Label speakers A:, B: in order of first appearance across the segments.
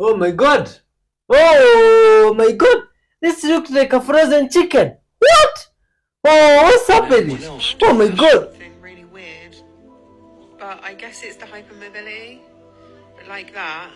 A: Oh my god! Oh my god! This looks like a frozen chicken! What? Oh, what's happening? Oh my god!
B: Something really weird, but I guess it's the hypermobility, but like that.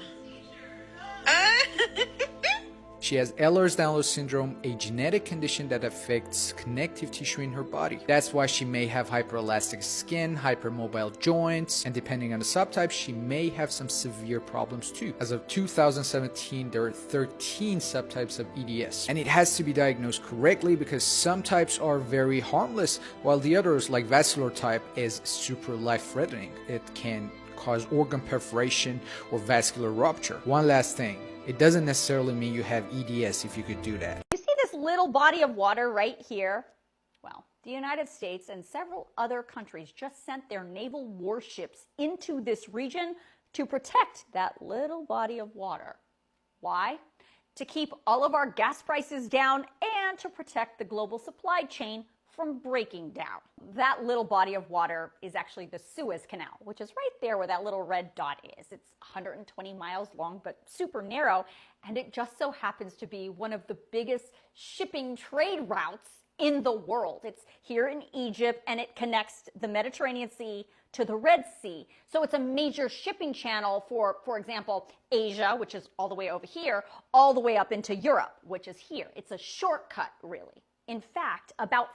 C: She has Ehlers-Danlos syndrome, a genetic condition that affects connective tissue in her body. That's why she may have hyperelastic skin, hypermobile joints, and depending on the subtype, she may have some severe problems too. As of 2017, there are 13 subtypes of EDS, and it has to be diagnosed correctly because some types are very harmless, while the others, like vascular type, is super life-threatening. It can cause organ perforation or vascular rupture. One last thing. It doesn't necessarily mean you have EDS if you could do that.
D: You see this little body of water right here? Well, the United States and several other countries just sent their naval warships into this region to protect that little body of water. Why? To keep all of our gas prices down and to protect the global supply chain from breaking down. That little body of water is actually the Suez Canal, which is right there where that little red dot is. It's 120 miles long, but super narrow, and it just so happens to be one of the biggest shipping trade routes in the world. It's here in Egypt, and it connects the Mediterranean Sea to the Red Sea. So it's a major shipping channel for example, Asia, which is all the way over here, all the way up into Europe, which is here. It's a shortcut, really. In fact, about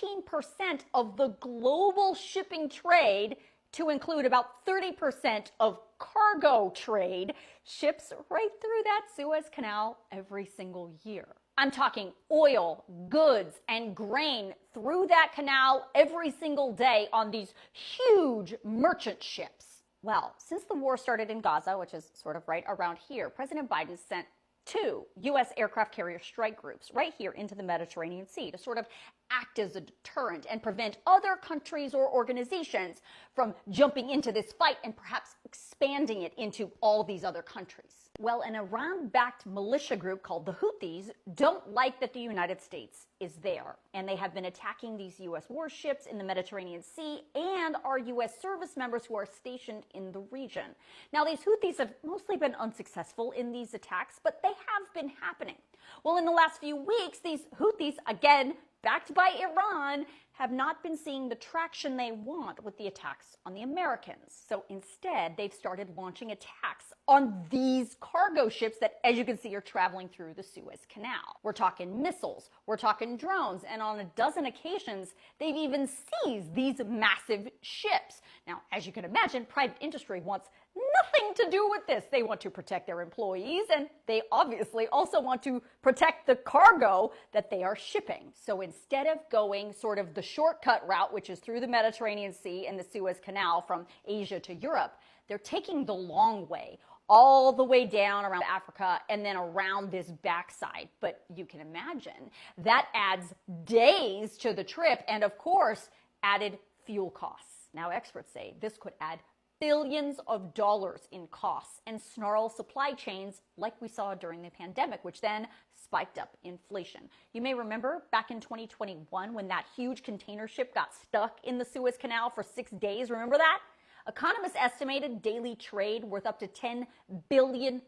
D: 15% of the global shipping trade, to include about 30% of cargo trade, ships right through that Suez Canal every single year. I'm talking oil, goods, and grain through that canal every single day on these huge merchant ships. Well, since the war started in Gaza, which is sort of right around here, President Biden sent 2 U.S. aircraft carrier strike groups right here into the Mediterranean Sea to sort of act as a deterrent and prevent other countries or organizations from jumping into this fight and perhaps expanding it into all these other countries. Well, an Iran-backed militia group called the Houthis don't like that the United States is there, and they have been attacking these U.S. warships in the Mediterranean Sea and our U.S. service members who are stationed in the region. Now, these Houthis have mostly been unsuccessful in these attacks, but they have been happening. Well, in the last few weeks, these Houthis, again, backed by Iran, have not been seeing the traction they want with the attacks on the Americans. So instead, they've started launching attacks on these cargo ships that, as you can see, are traveling through the Suez Canal. We're talking missiles, we're talking drones, and on a dozen occasions, they've even seized these massive ships. Now, as you can imagine, private industry wants nothing to do with this. They want to protect their employees, and they obviously also want to protect the cargo that they are shipping. So instead of going sort of the shortcut route, which is through the Mediterranean Sea and the Suez Canal from Asia to Europe, they're taking the long way, all the way down around Africa and then around this backside. But you can imagine that adds days to the trip and, of course, added fuel costs. Now, experts say this could add billions of dollars in costs and snarl supply chains like we saw during the pandemic, which then spiked up inflation. You may remember back in 2021 when that huge container ship got stuck in the Suez Canal for 6 days. Remember that? Economists estimated daily trade worth up to $10 billion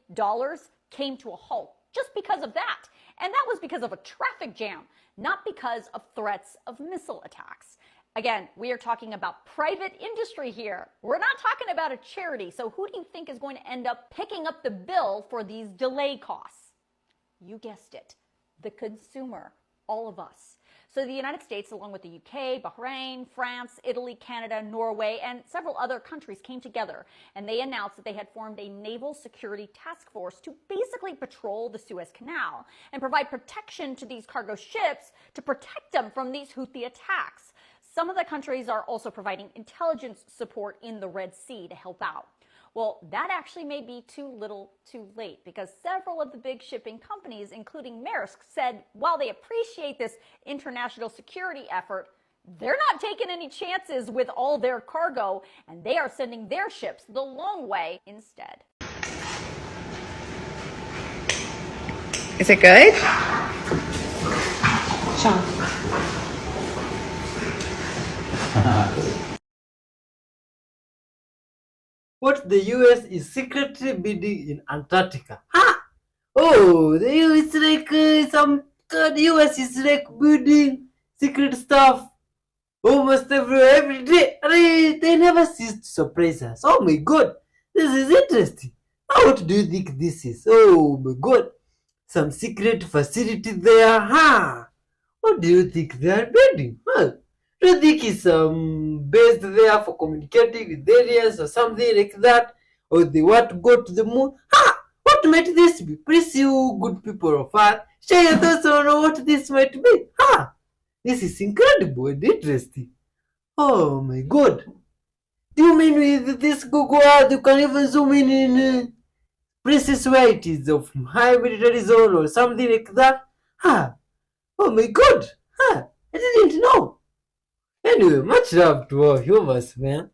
D: came to a halt just because of that. And that was because of a traffic jam, not because of threats of missile attacks. Again, we are talking about private industry here. We're not talking about a charity. So who do you think is going to end up picking up the bill for these delay costs? You guessed it, the consumer, all of us. So the United States, along with the UK, Bahrain, France, Italy, Canada, Norway, and several other countries came together, and they announced that they had formed a naval security task force to basically patrol the Suez Canal and provide protection to these cargo ships to protect them from these Houthi attacks. Some of the countries are also providing intelligence support in the Red Sea to help out. Well, that actually may be too little too late because several of the big shipping companies, including Maersk, said while they appreciate this international security effort, they're not taking any chances with all their cargo, and they are sending their ships the long way instead.
E: Is it good? Sean.
A: what the US is secretly building in Antarctica. Ha! Oh, the US is like the US is like building secret stuff almost every day. They never cease to surprise us. Oh my god, this is interesting. What do you think this is? Oh my god, some secret facility there, huh? What do you think they are building? Huh? Do you think it's based there for communicating with aliens or something like that? Or they want to go to the moon? Ha! What might this be? Please, you good people of Earth, share your thoughts on what this might be. Ha! This is incredible and interesting. Oh my god. Do you mean with this Google Earth you can even zoom in places where it is of high military zone or something like that? Ha! Oh my god! Ha! I didn't know! Anyway, much love to all humans, man.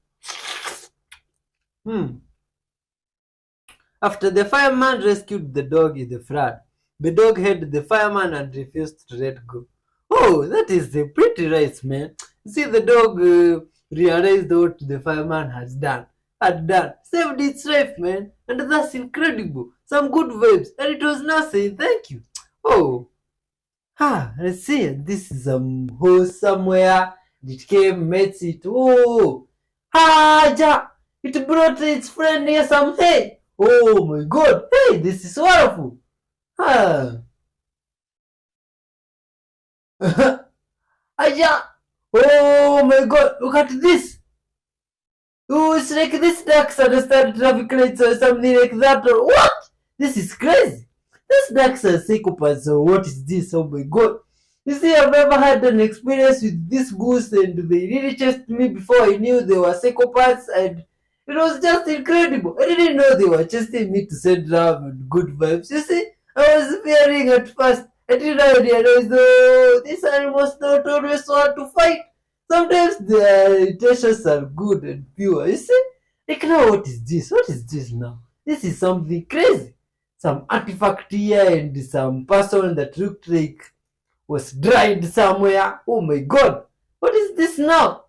A: After the fireman rescued the dog in the flood, the dog held the fireman and refused to let go. Oh, that is pretty nice, man. See, the dog realized what the fireman had done. Saved its life, man. And that's incredible. Some good vibes. And it was now saying thank you. Oh, let's see. This is some house somewhere. It came, met it. Oh, ja! It brought its friend here some hay. Oh my god. Hey, this is wonderful. Ja! Oh my god, look at this. Oh, it's like this ducks understand traffic lights or something like that. Or what? This is crazy. These ducks are psychopaths or what is this? Oh my god. You see, I've never had an experience with this goose and they really chased me before I knew they were psychopaths and it was just incredible. I didn't know they were chasing me to send love and good vibes. You see, I was fearing at first. I didn't realize, oh, these animals don't always want to fight. Sometimes their intentions are good and pure. You see? Like now, what is this? What is this now? This is something crazy. Some artifact here and some person that looked like was dried somewhere. Oh my god. What is this now?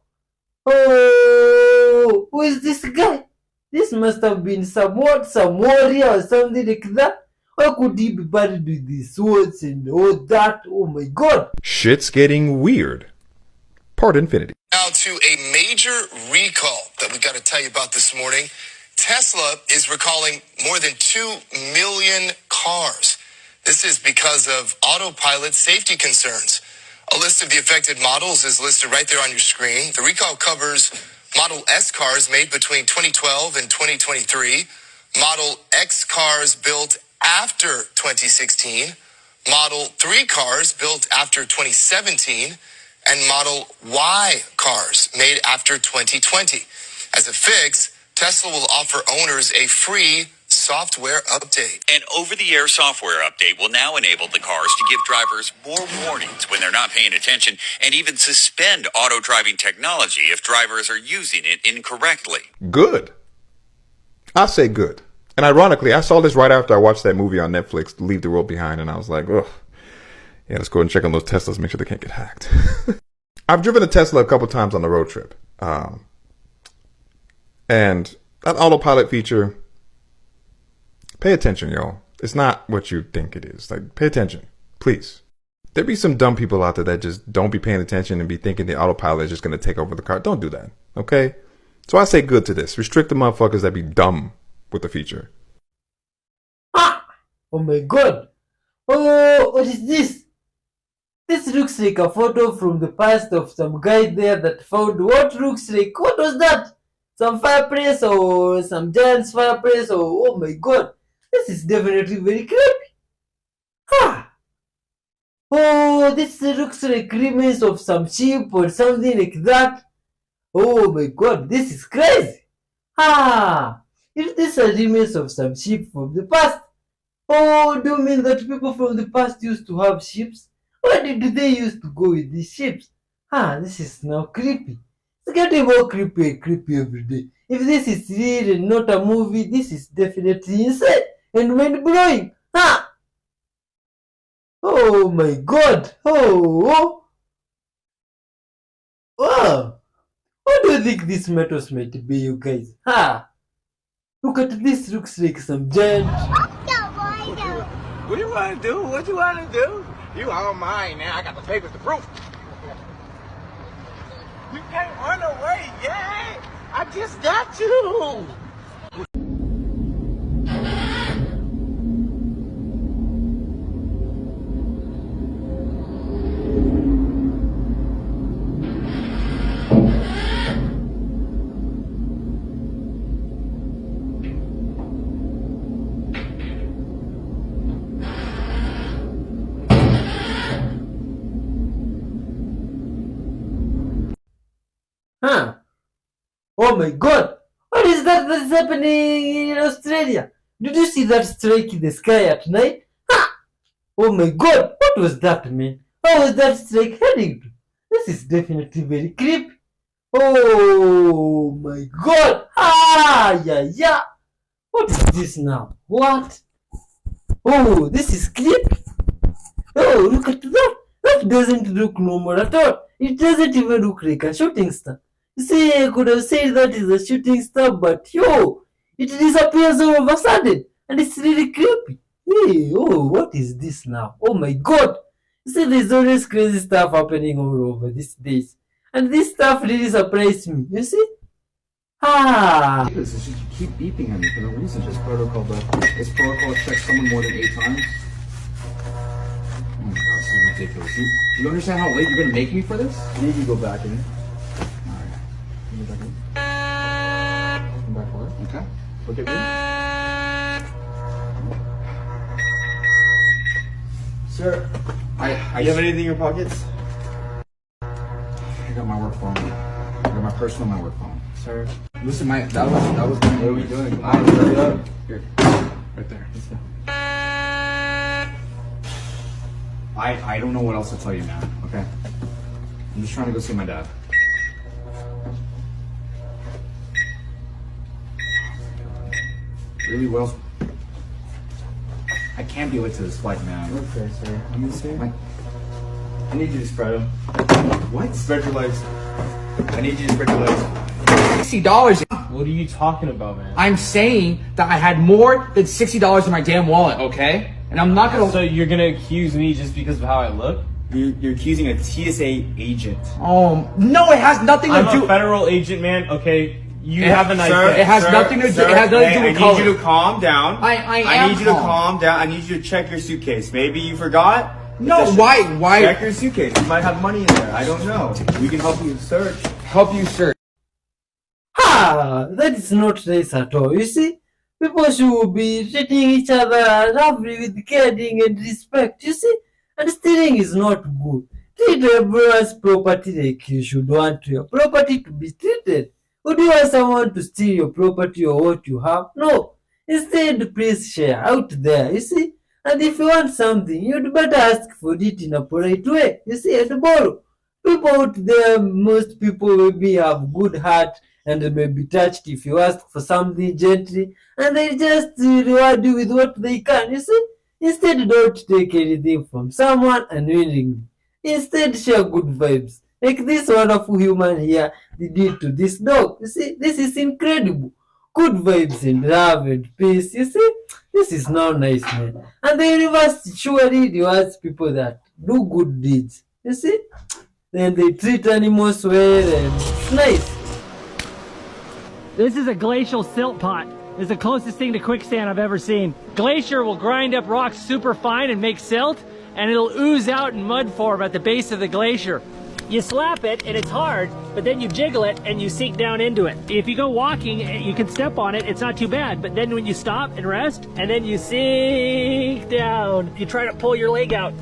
A: Oh, who is this guy? This must have been some warrior or something like that. Why could he be buried with the swords and all that? Oh my god.
F: Shit's getting weird. Part infinity.
G: Now to a major recall that we got to tell you about this morning. Tesla is recalling more than 2 million cars. This is because of autopilot safety concerns. A list of the affected models is listed right there on your screen. The recall covers Model S cars made between 2012 and 2023, Model X cars built after 2016, Model 3 cars built after 2017, and Model Y cars made after 2020. As a fix, Tesla will offer owners a free software update.
H: An over-the-air software update will now enable the cars to give drivers more warnings when they're not paying attention and even suspend auto-driving technology if drivers are using it incorrectly.
F: Good. I say good. And ironically, I saw this right after I watched that movie on Netflix, Leave the World Behind, and I was like, ugh. Yeah, let's go and check on those Teslas, make sure they can't get hacked. I've driven a Tesla a couple times on the road trip. And that autopilot feature, pay attention, y'all. It's not what you think it is. Like, pay attention, please. There be some dumb people out there that just don't be paying attention and be thinking the autopilot is just going to take over the car. Don't do that, okay? So I say good to this. Restrict the motherfuckers that be dumb with the feature.
A: Oh my god. Oh, what is this? This looks like a photo from the past of some guy there that found what looks like, what was that? Some fireplace or some giant's fireplace or, oh my god. This is definitely very creepy. Oh, this looks like remains of some sheep or something like that. Oh my god, this is crazy. If these are remains of some sheep from the past, oh, do you mean that people from the past used to have sheep? Where did they used to go with these sheep? This is now creepy. It's getting more creepy and creepy every day. If this is real and not a movie, this is definitely insane and mind-blowing. Oh my god. Oh. Wow. What do you think these metals might be, you guys? Look at this, looks like some giant.
I: What do you want to do? What you want to do? You all mine now. I got the papers to prove. You can't run away, yeah. I just got you.
A: Huh? Oh my god! What is that that's happening in Australia? Did you see that strike in the sky at night? Ha! Oh my god! What was that, man? How was that strike heading to? This is definitely very creepy. Oh my god! Ah! Yeah, yeah! What is this now? What? Oh, this is creepy. Oh, look at that! That doesn't look normal at all. It doesn't even look like a shooting star. You see, I could have said that is a shooting star, but yo, it disappears all of a sudden, and it's really creepy. Hey, oh, what is this now? Oh my god! You see, there's always crazy stuff happening all over these days, and this stuff really surprised me. You see? Ah.
J: This is just you keep beeping at me for no reason. Just protocol, but it's protocol to check someone more than 8 times. Oh my god, this is ridiculous. You understand how late you're gonna make me for this? I need you to go back in. Alright. Go back in. Come back forward. Okay. Look at me. Sir, you have anything in your pockets? I got my work phone. I got my personal, my work phone. Sir. Listen, that was what are we doing? Come on, hurry up. Here. Right there. I don't know what else to tell you, man. Okay? I'm just trying to go see my dad. Really, what else? I can't be late to this flight, man. Okay, sir. Let me see. I need you to spread them. What? Spread your legs. I need you to spread your legs. $60.
K: What are you talking about, man?
J: I'm saying that I had more than $60 in my damn wallet, okay? And I'm not gonna.
K: So you're gonna accuse me just because of how I look?
J: You're accusing a TSA agent. No, it has nothing to do.
K: I'm a federal agent, man. Okay, you have a nice day.
J: It has nothing to do. It has nothing to do with color.
I: I need you to calm down.
J: I
I: need you to calm down. I need you to check your suitcase. Maybe you forgot.
J: No, why?
I: Check your suitcase. You might have money in there. I don't know. We can help you search.
A: Ha! That is not nice at all. You see, people should be treating each other roughly with caring and respect. You see, and stealing is not good. Treat everyone's property like you should want your property to be treated. Would you want someone to steal your property or what you have? No. Instead, please share out there. You see, and if you want something, you'd better ask for it in a polite way. You see, and borrow. People out there, most people maybe have good heart and they may be touched if you ask for something gently, and they just reward you with what they can. You see, instead don't take anything from someone unwillingly. Instead share good vibes, like this wonderful human here did to this dog. You see, this is incredible. Good vibes and love and peace. You see, this is now nice, man. And the universe surely rewards people that do good deeds. You see, then they treat animals well, and it's nice.
L: This is a glacial silt pot. It's the closest thing to quicksand I've ever seen. Glacier will grind up rocks super fine and make silt, and it'll ooze out in mud form at the base of the glacier. You slap it and it's hard, but then you jiggle it and you sink down into it. If you go walking, you can step on it, it's not too bad, but then when you stop and rest, and then you sink down, you try to pull your leg out,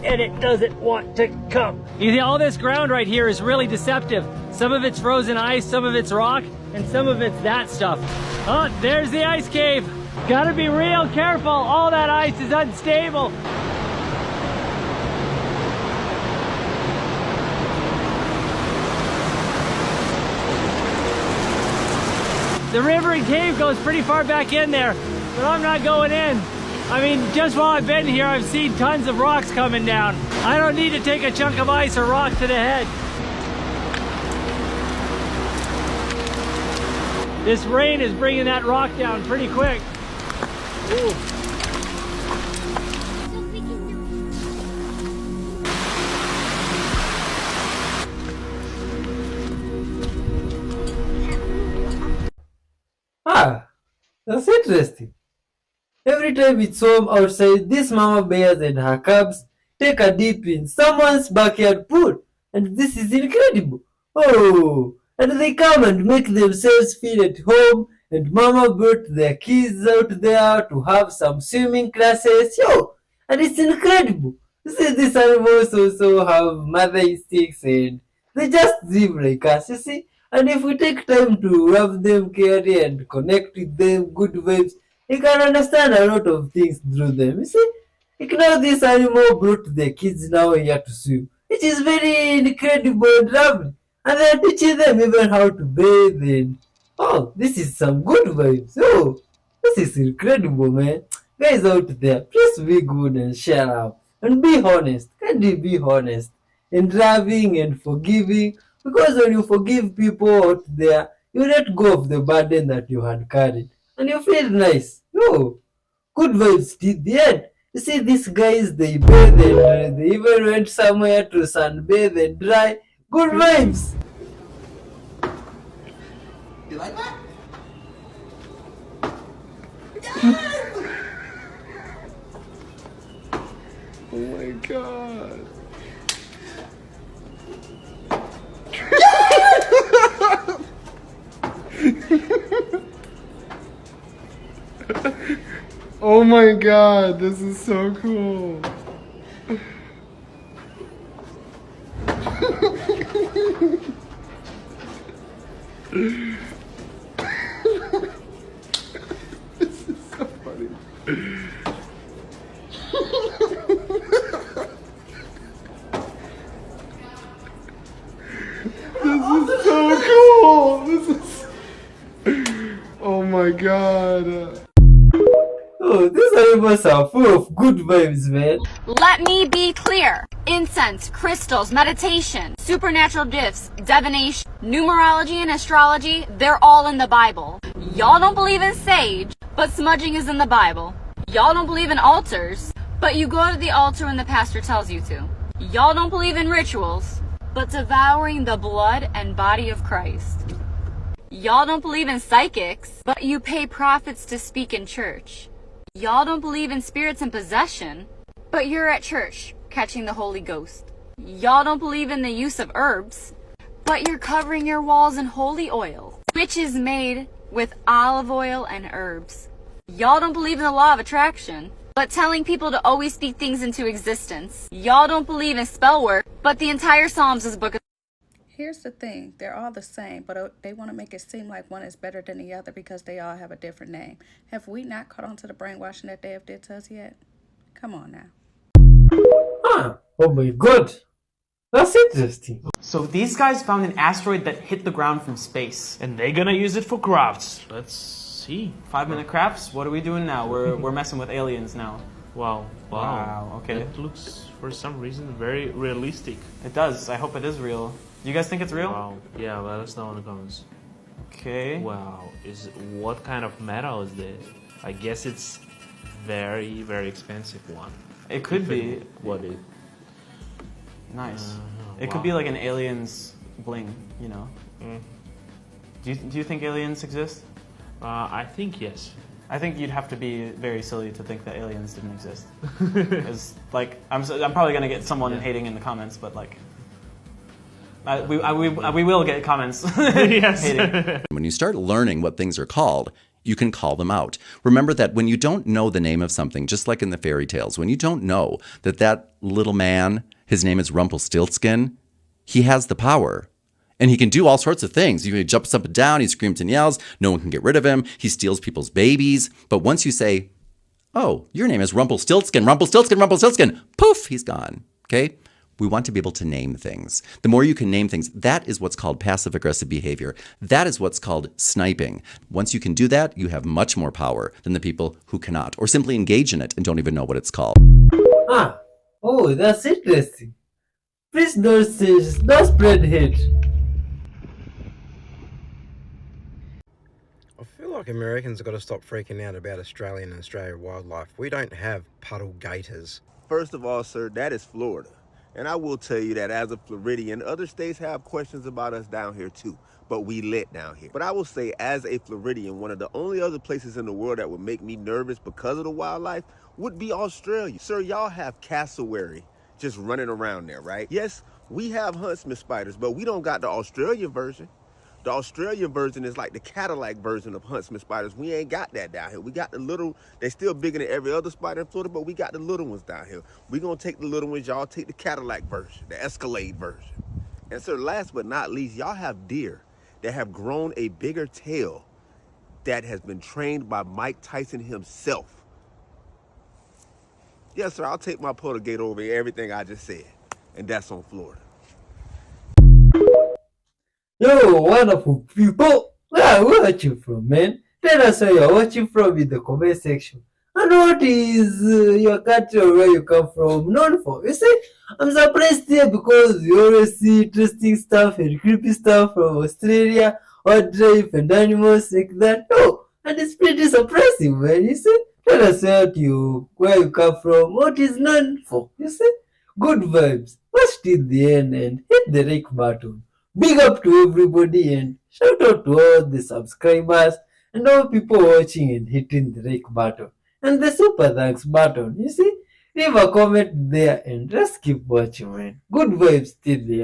L: and it doesn't want to come. You see, all this ground right here is really deceptive. Some of it's frozen ice, some of it's rock, and some of it's that stuff. Oh, there's the ice cave. Gotta be real careful. All that ice is unstable. The river and cave goes pretty far back in there, but I'm not going in. I mean, just while I've been here, I've seen tons of rocks coming down. I don't need to take a chunk of ice or rock to the head. This rain is bringing that rock down pretty quick. Ooh.
A: Ah, that's interesting. Every time it's warm outside, this mama bears and her cubs take a dip in someone's backyard pool. And this is incredible. Oh, and they come and make themselves feel at home. And mama brought their kids out there to have some swimming classes. Yo, and it's incredible. You see, these animals also have mother instincts and they just live like us, you see. And if we take time to love them, care and connect with them, good vibes, you can understand a lot of things through them. You see, like now this animal brought their kids now here to swim, which is very incredible and lovely. And they're teaching them even how to bathe and oh, this is some good vibes. Oh, this is incredible, man. Guys out there, please be good and share up and be honest. Can you be honest and loving and forgiving? Because when you forgive people out there, you let go of the burden that you had carried and you feel nice. Oh, good vibes till the end. You see, these guys they bathe and they even went somewhere to sunbathe and dry. Good vibes.
I: You like that?
F: Oh my god. Oh my god, this is so cool. This is so funny. This is so cool. This is. Oh my god.
A: Oh, these animals are full of good vibes, man.
D: Let me be clear. Incense, crystals, meditation, supernatural gifts, divination, numerology and astrology, they're all in the Bible. Y'all don't believe in sage, but smudging is in the Bible. Y'all don't believe in altars, but you go to the altar when the pastor tells you to. Y'all don't believe in rituals, but devouring the blood and body of Christ. Y'all don't believe in psychics, but you pay prophets to speak in church. Y'all don't believe in spirits and possession, but you're at church catching the Holy Ghost. Y'all don't believe in the use of herbs, but you're covering your walls in holy oil, which is made with olive oil and herbs. Y'all don't believe in the law of attraction, but telling people to always speak things into existence. Y'all don't believe in spell work, but the entire Psalms is a book of...
E: Here's the thing. They're all the same, but they want to make it seem like one is better than the other because they all have a different name. Have we not caught on to the brainwashing that they have did to us yet? Come on now.
A: Ah, oh my god. That's interesting.
K: So these guys found an asteroid that hit the ground from space.
M: And they're gonna use it for crafts. Let's see.
K: 5-minute crafts? What are we doing now? We're messing with aliens now.
M: Wow.
K: Wow, okay.
M: It looks, for some reason, very realistic.
K: It does. I hope it is real. Do you guys think it's real?
M: Wow. Yeah, let us know in the comments.
K: Okay.
M: Wow. What kind of metal is this? I guess it's very, very expensive one.
K: It could be.
M: What it?
K: Nice. It
M: wow.
K: could be like an alien's bling, you know.
M: Mm.
K: Do you think aliens exist?
M: I think yes.
K: I think you'd have to be very silly to think that aliens didn't exist. It's like I'm probably gonna get someone hating in the comments, but like. We will get comments.
M: Yes.
N: When you start learning what things are called, you can call them out. Remember that when you don't know the name of something, just like in the fairy tales, when you don't know that little man, his name is Rumpelstiltskin, he has the power. And he can do all sorts of things. He jumps up and down, he screams and yells, no one can get rid of him, he steals people's babies. But once you say, oh, your name is Rumpelstiltskin, Rumpelstiltskin, Rumpelstiltskin, poof, he's gone, okay? We want to be able to name things. The more you can name things, that is what's called passive-aggressive behavior. That is what's called sniping. Once you can do that, you have much more power than the people who cannot, or simply engage in it and don't even know what it's called.
A: Ah, oh, that's interesting. Please don't spread hate.
O: like Americans have got to stop freaking out about Australian and Australian wildlife. We don't have puddle gators.
P: First of all, sir, that is Florida. And I will tell you that as a Floridian, other states have questions about us down here too, but we lit down here. But I will say, as a Floridian, one of the only other places in the world that would make me nervous because of the wildlife would be Australia. Sir, y'all have cassowary just running around there, right? Yes, we have huntsman spiders, but we don't got the Australian version. The Australian version is like the Cadillac version of huntsman spiders. We ain't got that down here. We got the little, they still bigger than every other spider in Florida, but we got the little ones down here. We gonna take the little ones, y'all take the Cadillac version, the Escalade version. And sir, last but not least, y'all have deer that have grown a bigger tail that has been trained by Mike Tyson himself. Yes, sir, I'll take my Portuguese over everything I just said. And that's on Florida.
A: Yo, wonderful people! Where are you from, man? Tell us where you're watching from in the comment section. And what is your country or where you come from known for? You see, I'm surprised here because you always see interesting stuff and creepy stuff from Australia, wildlife and animals like that. Oh, and it's pretty surprising, man. You see, tell us where you come from, what is known for. You see, good vibes. Watch till the end and hit the like button. Big up to everybody and shout out to all the subscribers and all people watching and hitting the like button and the super thanks button. You see, leave a comment there and just keep watching, man. Good vibes till the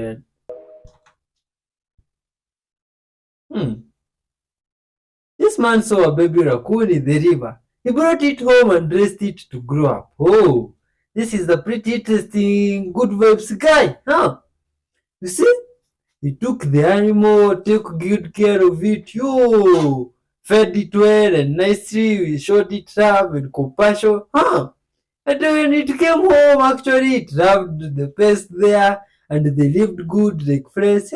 A: end. This man saw a baby raccoon in the river. He brought it home and raised it to grow up. Oh, this is a pretty interesting good vibes guy, huh? You see? He took the animal, took good care of it, fed it well and nicely, showed it love and compassion, huh? And when it came home, actually, it loved the pest there, and they lived good like friends,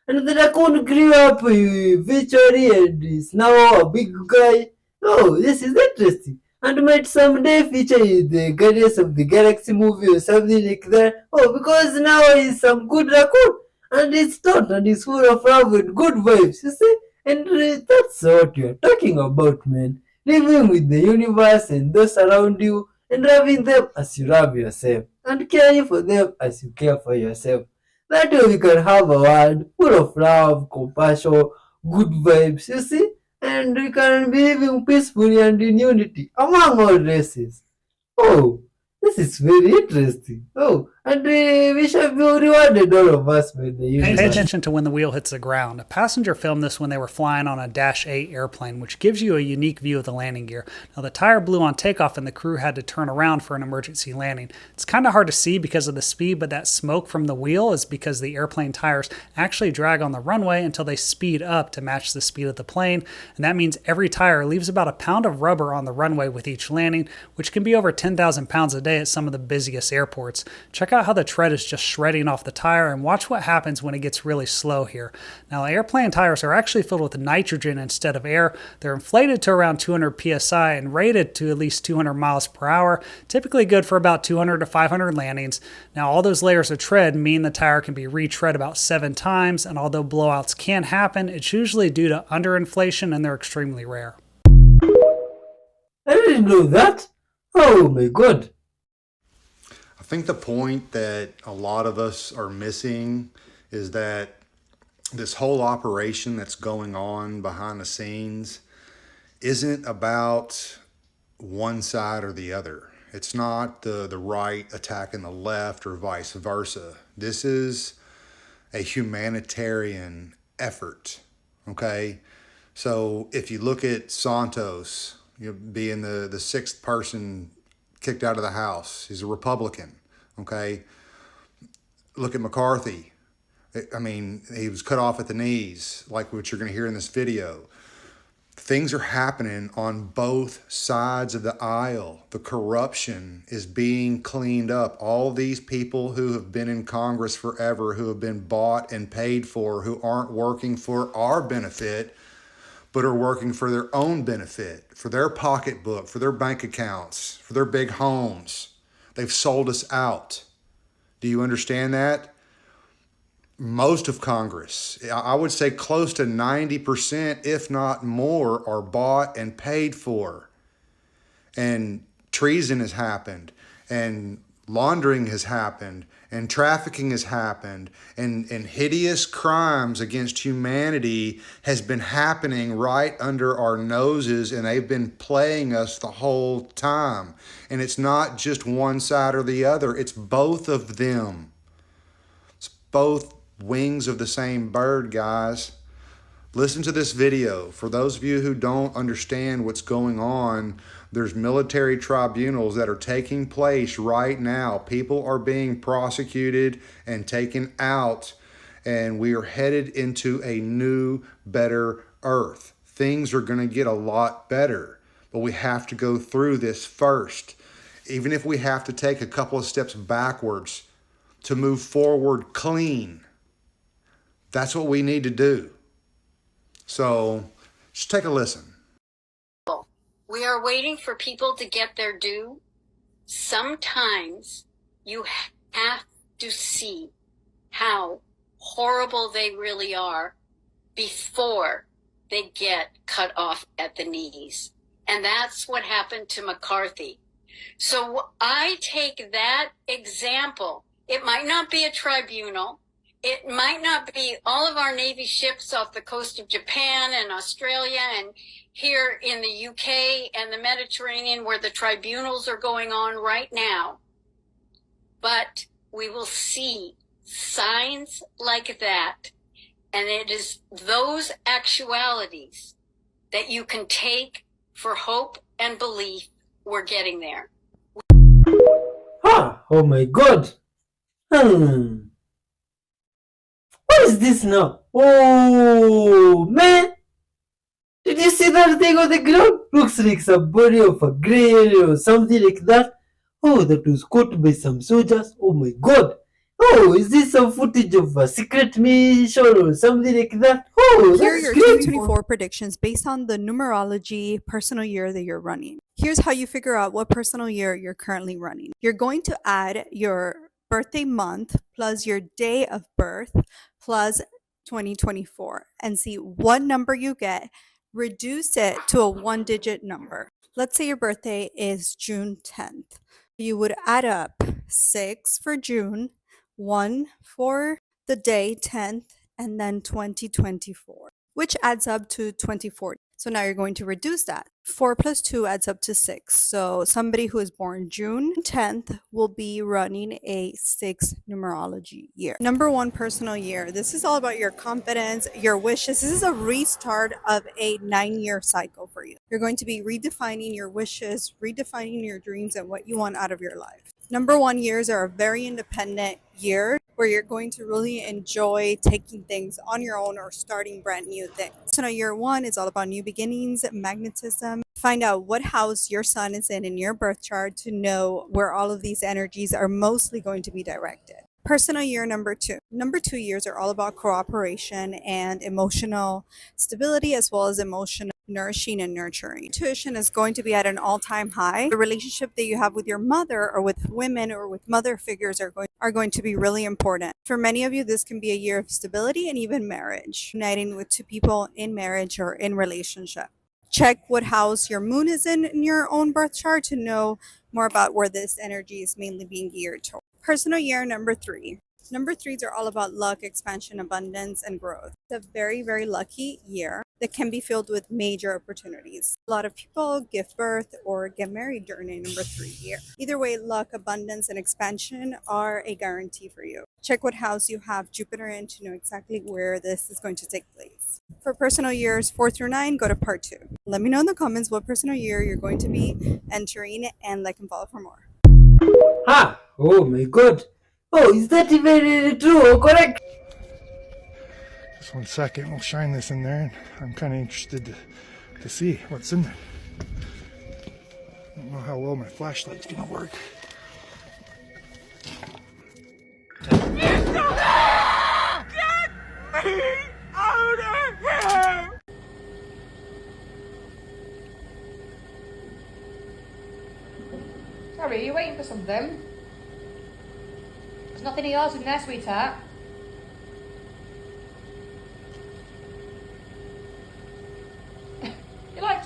A: And the raccoon grew up eventually, and is now a big guy. Oh, this is interesting. And might someday feature in the Guardians of the Galaxy movie or something like that. Oh, because now he's some good raccoon. And it's not, and it's full of love and good vibes, you see? And that's what you're talking about, man. Living with the universe and those around you, and loving them as you love yourself, and caring for them as you care for yourself. That way we can have a world full of love, compassion, good vibes, you see? And we can be living peacefully and in unity among all races. Oh, this is very interesting. Oh, and we shall be rewarded, all of us, with the universe.
Q: Pay attention to when the wheel hits the ground. A passenger filmed this when they were flying on a Dash 8 airplane, which gives you a unique view of the landing gear. Now, the tire blew on takeoff and the crew had to turn around for an emergency landing. It's kind of hard to see because of the speed, but that smoke from the wheel is because the airplane tires actually drag on the runway until they speed up to match the speed of the plane. And that means every tire leaves about a pound of rubber on the runway with each landing, which can be over 10,000 pounds a day at some of the busiest airports. Check out how the tread is just shredding off the tire and watch what happens when it gets really slow here. Now, airplane tires are actually filled with nitrogen instead of air. They're inflated to around 200 psi and rated to at least 200 miles per hour, typically good for about 200 to 500 landings. Now, all those layers of tread mean the tire can be retread about 7 times, and although blowouts can happen, it's usually due to underinflation and they're extremely rare.
A: I didn't know that. Oh my god.
R: I think the point that a lot of us are missing is that this whole operation that's going on behind the scenes isn't about one side or the other. It's not the right attacking the left or vice versa. This is a humanitarian effort, okay? So if you look at Santos, being the sixth person kicked out of the House, he's a Republican, okay? Look at McCarthy. I mean, he was cut off at the knees, like what you're going to hear in this video. Things are happening on both sides of the aisle. The corruption is being cleaned up. All these people who have been in Congress forever, who have been bought and paid for, who aren't working for our benefit, but are working for their own benefit, for their pocketbook, for their bank accounts, for their big homes. They've sold us out. Do you understand that? most of Congress, I would say close to 90%, if not more, are bought and paid for. And treason has happened, and laundering has happened, and trafficking has happened, and hideous crimes against humanity has been happening right under our noses, and they've been playing us the whole time. And it's not just one side or the other, it's both of them. It's both wings of the same bird, guys. Listen to this video. For those of you who don't understand what's going on, there's military tribunals that are taking place right now. People are being prosecuted and taken out, and we are headed into a new, better earth. Things are going to get a lot better, but we have to go through this first. Even if we have to take a couple of steps backwards to move forward clean, that's what we need to do. So just take a listen.
S: We are waiting for people to get their due. Sometimes you have to see how horrible they really are before they get cut off at the knees. And that's what happened to McCarthy. So I take that example. It might not be a tribunal. It might not be all of our Navy ships off the coast of Japan and Australia and here in the UK and the Mediterranean where the tribunals are going on right now. But we will see signs like that. And it is those actualities that you can take for hope and belief we're getting there.
A: Oh my god. What is this now? Oh man. Did you see that thing on the ground? Looks like some body of a grey or something like that. Oh, that was caught by some soldiers. Oh my god. Oh, is this some footage of a secret mission or something like that? Oh,
T: Here are
A: that's
T: your
A: great.
T: 2024 predictions based on the numerology personal year that you're running. Here's how you figure out what personal year you're currently running. You're going to add your birthday month plus your day of birth plus 2024 and see what number you get. Reduce it to a one-digit number. Let's say your birthday is June 10th. You would add up 6 for June, 1 for the day 10th, and then 2024, which adds up to 2040. So now you're going to reduce that. 4 plus 2 adds up to 6. So somebody who is born June 10th will be running a 6 numerology year. Number 1 personal year. This is all about your confidence, your wishes. This is a restart of a 9-year cycle for you. You're going to be redefining your wishes, redefining your dreams, and what you want out of your life. Number 1 years are a very independent year where you're going to really enjoy taking things on your own or starting brand new things. So now year 1 is all about new beginnings, magnetism. Find out what house your sun is in your birth chart to know where all of these energies are mostly going to be directed. Personal year number 2. Number 2 years are all about cooperation and emotional stability as well as emotional nourishing and nurturing. Intuition is going to be at an all-time high. The relationship that you have with your mother or with women or with mother figures are going to be really important. For many of you, this can be a year of stability and even marriage, uniting with 2 people in marriage or in relationship. Check what house your moon is in your own birth chart to know more about where this energy is mainly being geared toward. Personal year number 3. Number 3s are all about luck, expansion, abundance, and growth. It's a very, very lucky year that can be filled with major opportunities. A lot of people give birth or get married during a number 3 year. Either way, luck, abundance, and expansion are a guarantee for you. Check what house you have Jupiter in to know exactly where this is going to take place. For personal years 4 through 9, go to part 2. Let me know in the comments what personal year you're going to be entering and like and follow for more.
A: Oh my god. Oh, is that even true or correct?
U: Just 1 second, we'll shine this in there, and I'm kind of interested to see what's in there. I don't know how well my flashlight's gonna work.
I: Get me out of here!
V: Sorry, are you waiting for something? There's nothing of yours in there, sweetheart.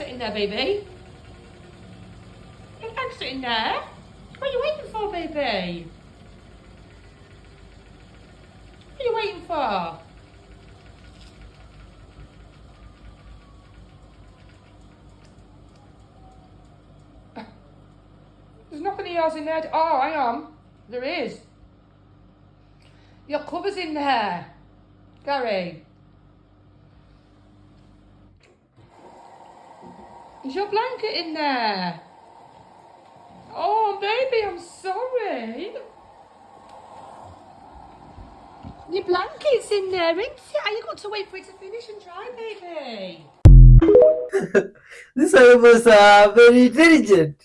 B: exit in there, baby. There's an exit in there. What are you waiting for, baby? What are you waiting for? There's nothing else in there. Oh, hang on. There is. Your cover's in there, Gary. Is your blanket in there? Oh, baby, I'm sorry. Your blanket's in there, isn't it? You got to wait for it to finish and dry, baby.
A: These animals are very intelligent.